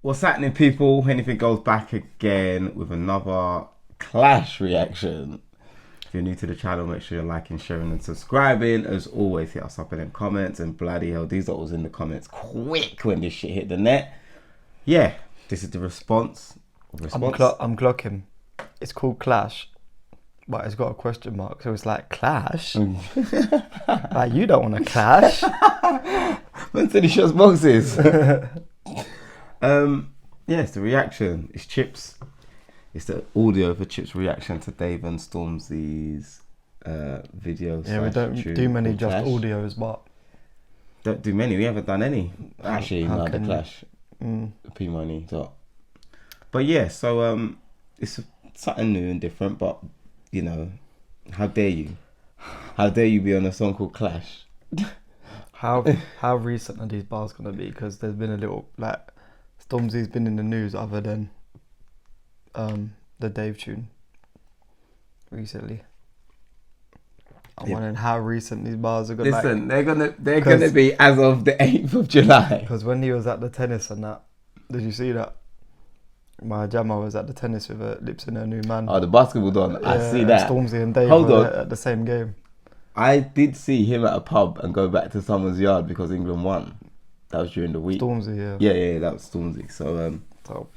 What's happening, people? Anything goes back again with another Clash reaction. If you're new to the channel, make sure you're liking, sharing, and subscribing. As always, hit us up in the comments. And bloody hell, these are was in the comments quick when this shit hit the net. Yeah, this is the response. I'm clocking. It's called Clash, but it's got a question mark. So it's like, Clash? Like, you don't want to clash. When City shots boxes. Yeah, it's the reaction. It's Chips. It's the audio for Chips' reaction to Dave and Stormzy's video. Yeah, we don't do many just Clash. audios, but Don't do many. We haven't done any. Actually, how no, the can- Clash. P Money. But yeah, so it's something new and different. But you know, how dare you? How dare you be on a song called Clash? how recent are these bars gonna be? Because there's been a little like Stormzy's been in the news other than the Dave tune recently. I'm wondering how recent these bars are gonna. Listen, they're gonna be as of the 8th of July. Because when he was at the tennis and that, did you see that? My Jammer was at the tennis with her lips in her new man. Oh, the basketball don. I see and that. Stormzy and Dave Hold were on. at the same game. I did see him at a pub and go back to someone's yard because England won. That was during the week. Stormzy, yeah. Yeah, that was Stormzy. So So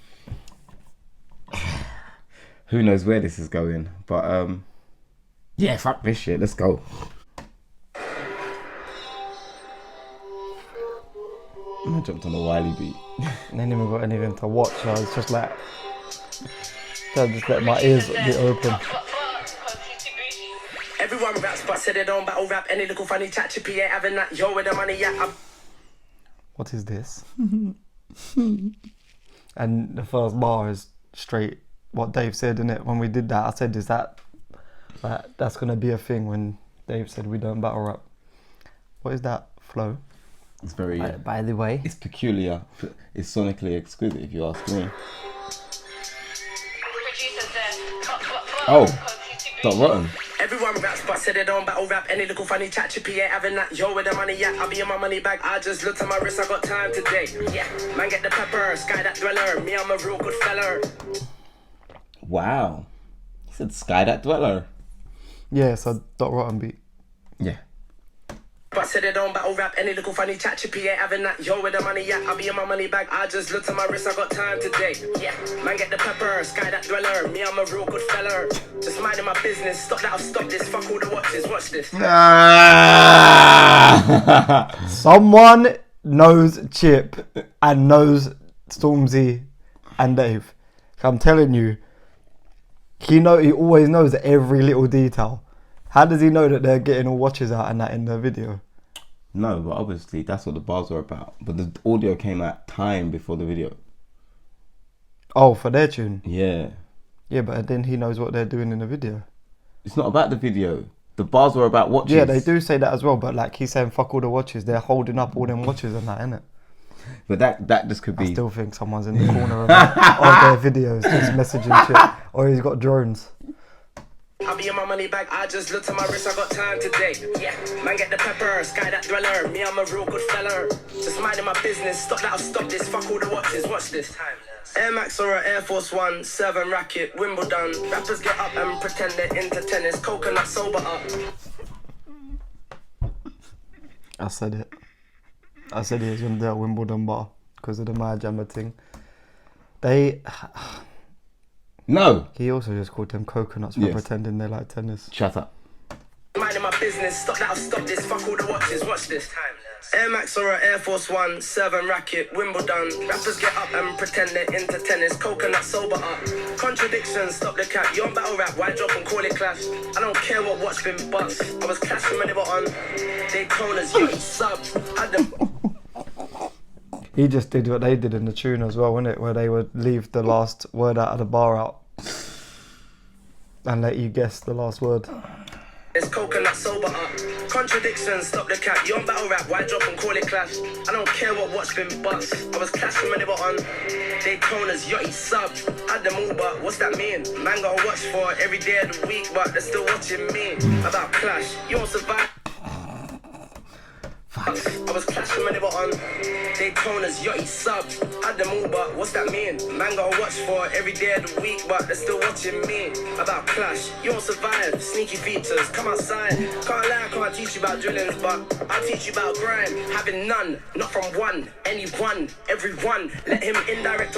who knows where this is going? But yeah, fuck this shit. Let's go. I jumped on a Wiley beat. I ain't even got anything to watch. So I was just like, I just let my ears be open. Everyone raps, but said they don't battle rap. Any little funny chat, chippy ain't having that. Yo, with the money, yeah. What is this? And the first bar is straight what Dave said, in it. When we did that, I said, "Is that like that's gonna be a thing?" When Dave said we don't battle rap. What is that flow? It's very. By the way, It's peculiar. It's sonically exquisite, if you ask me. Oh, Dot Rotten. Everyone raps, but said they don't battle rap. Any little funny chat, chippy ain't having that. Yo, with the money, yeah. I'll be in my money bag. I just looked at my wrist, I got time today. Yeah, man, get the pepper. Sky that dweller. Me, I'm a real good fella. Wow. He said Sky That Dweller. yeah. So Dot Rotten beat. Yeah. But said they don't battle rap. Any little funny chat, chippy ain't having that. Yo, with the money, yeah. I'll be in my money bag. I just looked at my wrist, I got time today. Yeah, man, get the pepper. Sky that dweller. Me, I'm a real good fella. Just minding my business. Stop that, I'll stop this. Fuck all the watches. Watch this. Someone knows Chip and knows Stormzy and Dave. I'm telling you, he always knows every little detail. How does he know that they're getting all watches out and that in the video? No, but obviously that's what the bars were about. But the audio came out time before the video. Oh, for their tune. Yeah. Yeah, but then he knows what they're doing in the video. It's not about the video. The bars were about watches. Yeah, they do say that as well, but like he's saying fuck all the watches. They're holding up all them watches and that, innit? But that just could I be. still think someone's in the corner of their videos just messaging Chip. Or he's got drones. I'll be in my money bag. I just looked at my wrist, I got time today. Yeah, man, get the pepper. Sky that dweller. Me, I'm a real good fella. Just minding my business. Stop that, I'll stop this. Fuck all the watches. Watch this. Air Max or an Air Force One, 7 racket, Wimbledon. Rappers get up and pretend they're into tennis. Coconut sober up. I said it. I said he was going to do a Wimbledon bar because of the My Jammer thing. No. He also just called them coconuts for pretending they like tennis. Shut up. Minding my business. Stop that, I'll stop this. Fuck all the watches. Watch this. Air Max or an Air Force One, 7 racket, Wimbledon. Rappers get up and pretend they're into tennis. Coconut sober up. Contradictions, stop the cap. You on battle rap, why drop and call it clash? I don't care what watch been bust. I was clashing when they were on Daytona's you sub. Had them. He just did what they did in the tune as well, innit? Where they would leave the last word out of the bar out and let you guess the last word. It's coconut sober up. Contradictions, stop the cap. You on battle rap, why drop and call it clash? I don't care what watch been bust. I was clashing when they were on Daytona's yachty sub. Had them all, but what's that mean? Man got to watch for every day of the week, but they're still watching me. About clash, you won't survive. I was clashing when they were on Daytona's yachty subs. Had them all, but what's that mean? Man gotta watch for every day of the week, but they're still watching me. About clash, you won't survive. Sneaky features, come outside. Can't lie, I can't teach you about drillings, but I'll teach you about grime. Having none, not from one, anyone, everyone. Let him indirect.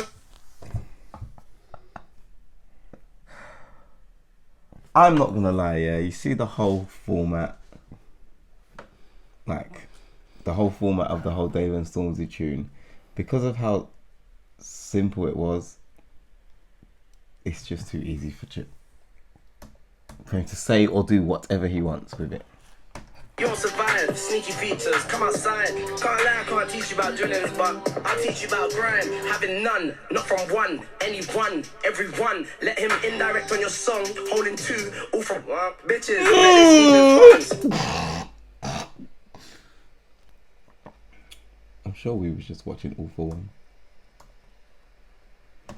I'm not gonna lie, yeah. You see the whole format, like the whole format of the whole Dave and Stormzy tune, because of how simple it was. It's just too easy for him to say or do whatever he wants with it. You won't survive, sneaky features, come outside. Can't lie, I can't teach you about drillings, but I'll teach you about grime. Having none, not from one, anyone, everyone. Let him indirect on your song, holding two, all from bitches. I'm sure we was just watching All For One.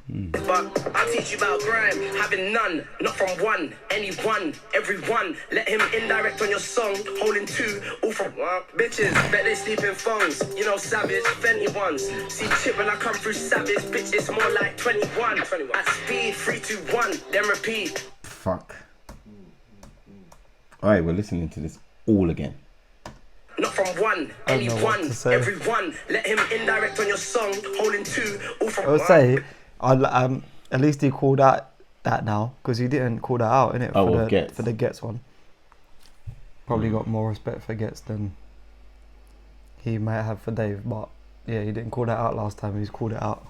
But I'll teach you about grime. Having none, not from one, anyone, everyone. Let him indirect on your song, holding two, all from bitches. Bet they sleep in phones, you know, savage, Fenty ones. See chip when I come through savage, bitch, it's more like 21. At speed, 3, 2, 1, then repeat. Fuck. Alright, we're listening to this all again. Not from one, anyone, everyone. Let him indirect on your song, holding two, all from I would say, at least he called out that now, because he didn't call that out, innit? For the Gets one. Probably got more respect for Gets than he might have for Dave, but yeah, he didn't call that out last time. He's called it out.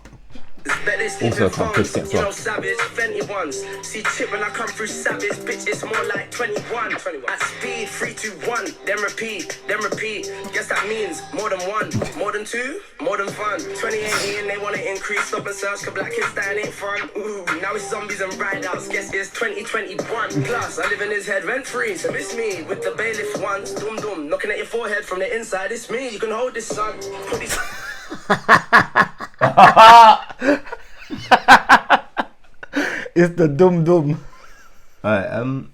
Also, can't push Gets you know, off. savage, Fenty ones. See chip when I come through savage, bitch, it's more like 21. At speed, 3, 2, 1, then repeat, then repeat. Guess that means more than one, more than two, more than fun. 2018, and they want to increase, stop and search, cause black kids dying ain't fun. Ooh, now it's zombies and ride-outs, guess it's 2021. Plus, I live in his head rent-free, so it's me with the bailiff ones. Doom doom, knocking at your forehead from the inside, it's me, you can hold this, son. Put these... It's the dum dum. Alright,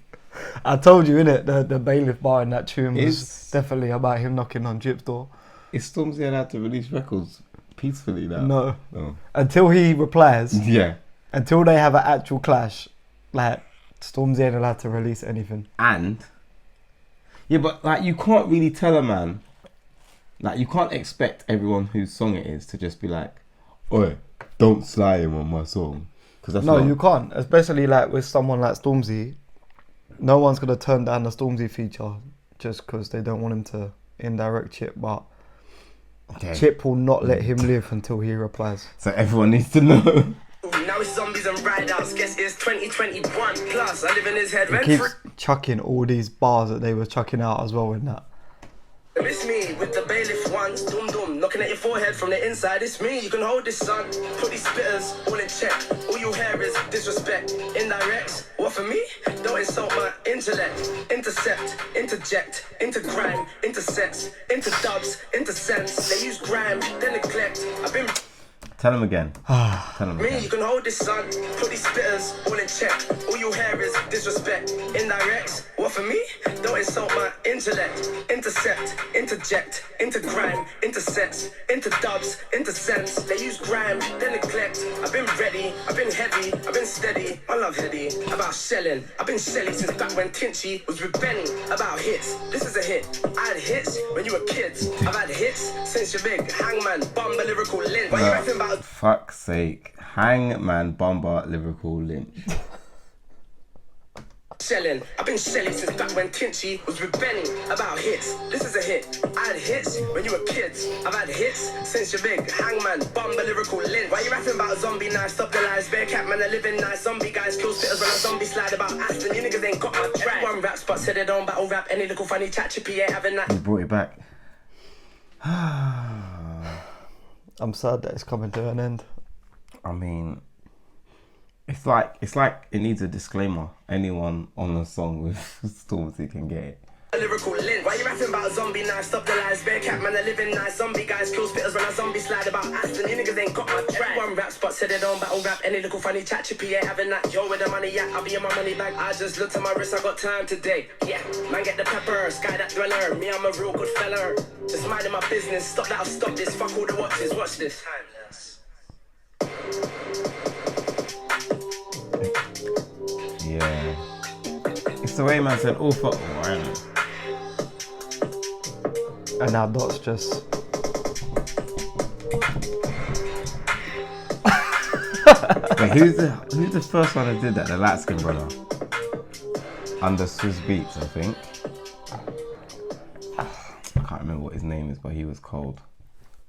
I told you, innit? The bailiff bar in that tune was definitely about him knocking on Jip's door. is Stormzy allowed to release records peacefully now? No. Oh. Until he replies. Yeah. Until they have an actual clash, like Stormzy ain't allowed to release anything. And yeah, but like you can't really tell a man. Like you can't expect everyone whose song it is to just be like, "Oi, don't sly him on my song." Because that's you can't. Especially like with someone like Stormzy, no one's gonna turn down the Stormzy feature just because they don't want him to indirect Chip. But Chip will not let him live until he replies. So everyone needs to know. Now it's zombies and ride-outs, guess it's 2021. Plus, I live in his head He keeps chucking all these bars that they were chucking out as well in that. It's me with the bailiff ones, doom doom, knocking at your forehead from the inside. It's me, you can hold this, son. Put these spitters all in check. All you hear is disrespect, indirects. What for me? Don't insult my intellect. Intercept, interject, into grime, intersex, into dubs, into sense. They use grime, then neglect. I've been. Tell him again. Tell him Me, again. you can hold this, son. Put these spitters all in check. All you hear is disrespect, indirects. What for me? Don't insult my intellect. Intercept, interject, into grime, intersex, into dubs, into sense. They use grime, then neglect. I've been ready, I've been heavy, I've been steady. I love heady. About shelling, I've been shelly since back when Tinchy was with Benny. About hits, this is a hit. I had hits when you were kids. I've had hits since you're big. Hangman, Bumba, lyrical lint. Why you rapping about? Fuck's sake. Hangman Bomber lyrical lynch. Shelling, I've been shelly since back when Tinchy was with Benny. About hits, this is a hit. I had hits when you were kids. I've had hits since you're big. Hangman, Bumba, lyrical lint. Why you rapping about zombie knives? Stop the lies. Bearcat man, they're living nice. Zombie guys kill spitters when a zombie slide about Aston. You niggas ain't got my track. One rap spot said they don't battle rap. Any little funny chat, Chippy ain't having that. He brought it back. I'm sad that it's coming to an end. I mean, it's like it needs a disclaimer. Anyone on a song with Stormzy can get it. Lyrical lint. Why you rapping about zombie knives? Stop the lies. Bearcat man, they're living nice. Zombie guys kill spitters when a zombie slide about Aston. You niggas ain't got my track. One rap spot what said they don't battle rap. Any little funny chat, chippy ain't having that. Yo, with the money, yeah, I'll be in my money bag. I just looked at my wrist, I got time today. Yeah, man, get the pepper, sky that dweller. Me, I'm a real good fella. Just minding my business, stop that, I'll stop this. Fuck all the watches, watch this. Yeah. It's the way man said all football, right? And now Dot's just. Wait, who's the first one that did that? The light skin brother. Under Swizz Beats, I think. I can't remember what his name is, but he was cold.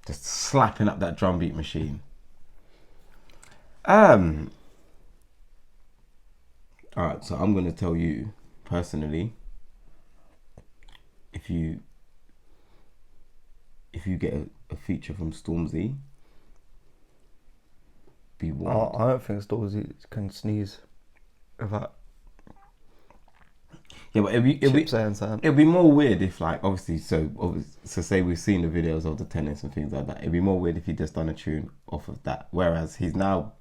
Just slapping up that drum beat machine. Alright, so I'm gonna tell you personally, if you get a feature from Stormzy, be warned. I don't think Stormzy can sneeze without. Yeah, but it'd be more weird if, like, obviously, so say we've seen the videos of the tennis and things like that. It'd be more weird if he just done a tune off of that. Whereas he's now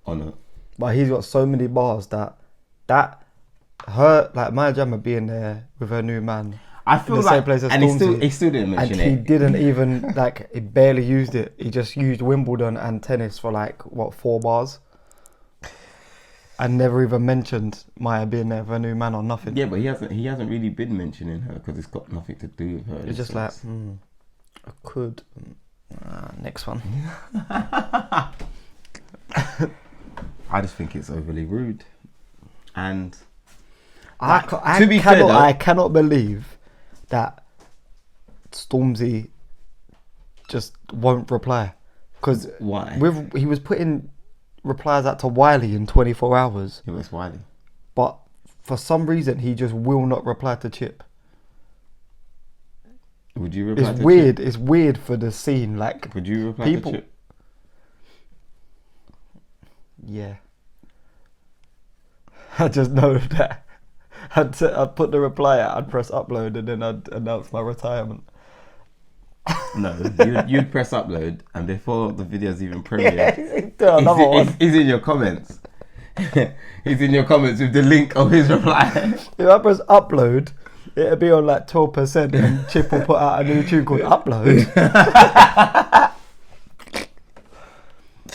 on a. But he's got so many bars that her, like, Maya Jama being there with her new man. I feel in the like, same place as and Stormzy, he still didn't mention and it. he didn't even, like, he barely used it. He just used Wimbledon and tennis for, like, what, 4 bars? And never even mentioned Maya being there with her new man or nothing. Yeah, but he hasn't really been mentioning her because it's got nothing to do with her. It's just like, I could. Next one. I just think it's overly rude. And I cannot believe that Stormzy just won't reply. Because why? He was putting replies out to Wiley in 24 hours. It was Wiley. But for some reason, he just will not reply to Chip. Would you reply It's to weird. Chip? It's weird for the scene. Like, would you reply people, to Chip? Yeah. I just know that I'd put the reply out, I'd press upload, and then I'd announce my retirement. No, you'd press upload, and before the video's even premiered, he's in your comments. He's in your comments with the link of his reply. If I press upload, it'll be on like 12%, and Chip will put out a new tune called Upload.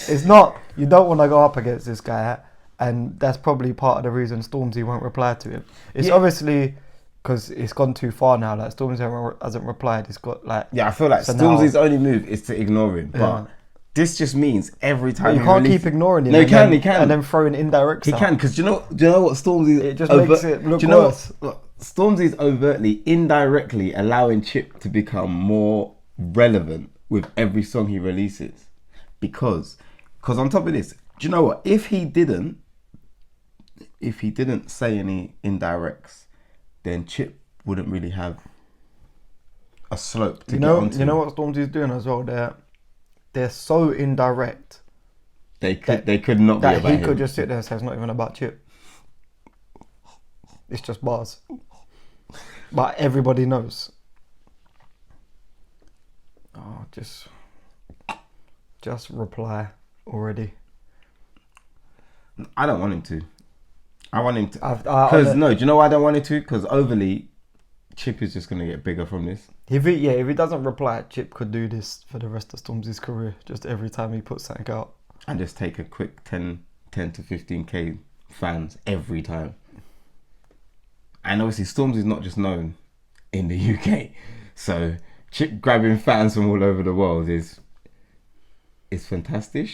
It's not, you don't want to go up against this guy, and that's probably part of the reason Stormzy won't reply to him. It's obviously because it's gone too far now. Like, Stormzy hasn't replied. It's got like, yeah, I feel like so Stormzy's only move is to ignore him, but this just means every time you can't keep ignoring him. No, he can, and then throwing indirects. He can, because do you know what Stormzy? It just makes it look worse. Stormzy's overtly, indirectly allowing Chip to become more relevant with every song he releases, because on top of this, do you know what? If he didn't say any indirects, then Chip wouldn't really have a slope to get onto. You know what Stormzy's doing as well? They're so indirect. They could not be about he him. could just sit there and say it's not even about Chip. It's just bars. But everybody knows. Oh, just reply already. I don't want him to. I want him to. Because no, do you know why I don't want him to? Because overly, Chip is just going to get bigger from this. If he doesn't reply, Chip could do this for the rest of Stormzy's career. Just every time he puts something out. And just take a quick 10 to 15k fans every time. And obviously Stormzy's not just known in the UK. So Chip grabbing fans from all over the world is fantastic.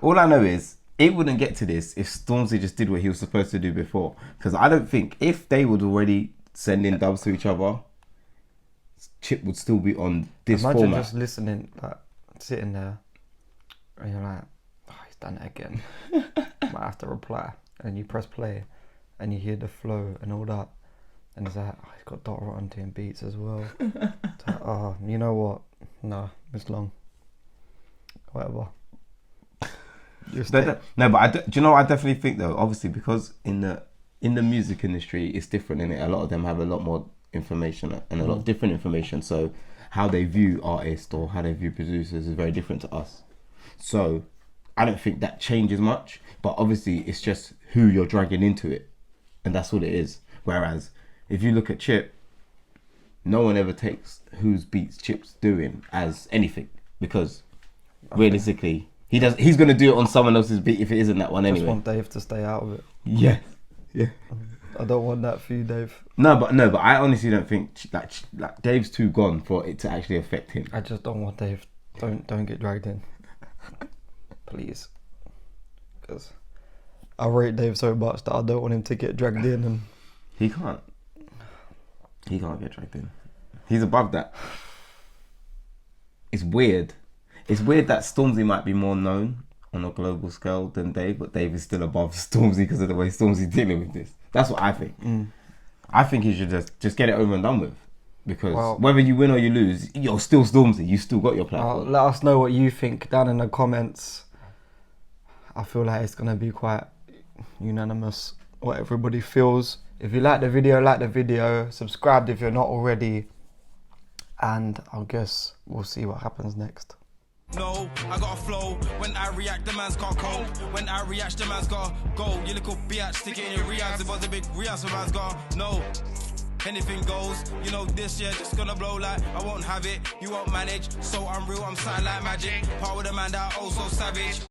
All I know is it wouldn't get to this if Stormzy just did what he was supposed to do before. Because I don't think if they would already send in dubs to each other, Chip would still be on this format. Imagine just listening, like, sitting there, and you're like, oh, he's done it again. Might have to reply. And you press play, and you hear the flow and all that. And it's like, oh, he's got Dot Rotten doing beats as well. It's like, oh, you know what? No, it's long. Whatever. No, but do you know what I definitely think though? Obviously, because in the music industry, it's different, innit? A lot of them have a lot more information and a lot of different information. So how they view artists or how they view producers is very different to us. So I don't think that changes much. But obviously, it's just who you're dragging into it, and that's what it is. Whereas if you look at Chip, no one ever takes whose beats Chip's doing as anything, because realistically, he's gonna do it on someone else's beat if it isn't that one I anyway. just want Dave to stay out of it. Yeah. I don't want that for you, Dave. No, but I honestly don't think like Dave's too gone for it to actually affect him. I just don't want Dave. Don't get dragged in, please. Because I rate Dave so much that I don't want him to get dragged in, and He can't get dragged in. He's above that. It's weird. It's weird that Stormzy might be more known on a global scale than Dave, but Dave is still above Stormzy because of the way Stormzy's dealing with this. That's what I think. I think he should just get it over and done with, because whether you win or you lose, you're still Stormzy. You still got your platform. let us know what you think down in the comments. I feel like it's gonna be quite unanimous what everybody feels. If you like the video, subscribe if you're not already, and I guess we'll see what happens next. No, I got a flow. When I react, the man's got cold. When I react, the man's got go. You little bitch, stick it in your reacts. It was a big react, so man's got no. Anything goes, you know this year just gonna blow like I won't have it. You won't manage, so I'm real, I'm silent like magic. Part with a man that also savage.